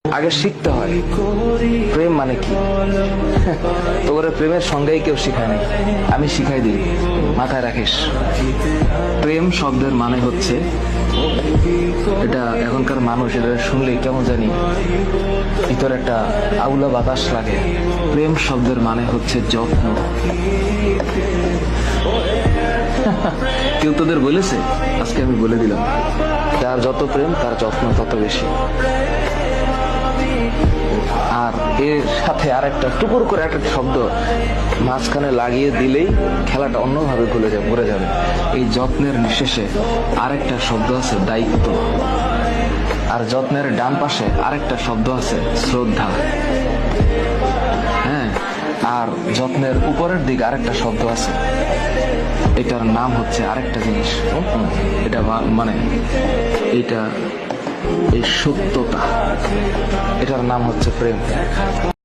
আগে শিখতে হয় প্রেম মানে কি। তোর প্রেমের সঙ্গেই কেউ শিখায় নাই, আমি শিখাই দিই, মাথায় রাখিস। প্রেম শব্দের মানে হচ্ছে, এটা এখনকার মানুষ এটা শুনলে কেমন জানি ভিতরে একটা আউলা বাতাস লাগে। প্রেম শব্দের মানে হচ্ছে যত্ন। কেউ তোদের বলেছে? আজকে আমি বলে দিলাম, যার যত প্রেম তার যত্ন তত বেশি। আর এর সাথে আর একটা টুকুর করে একটা শব্দ মাঝখানে লাগিয়ে দিলেই খেলাটা অন্যভাবে ঘুরে যাবে। এই যত্নের নিঃশেষে আরেকটা শব্দ আছে দায়িত্ব, আর যত্নের ডান পাশে আরেকটা শব্দ আছে শ্রদ্ধা। হ্যাঁ, আর যত্নের উপরের দিকে আরেকটা শব্দ আছে, এটার নাম হচ্ছে আরেকটা জিনিস। এটা মানে এটা এই সত্যতা, এটার নাম হচ্ছে প্রেম।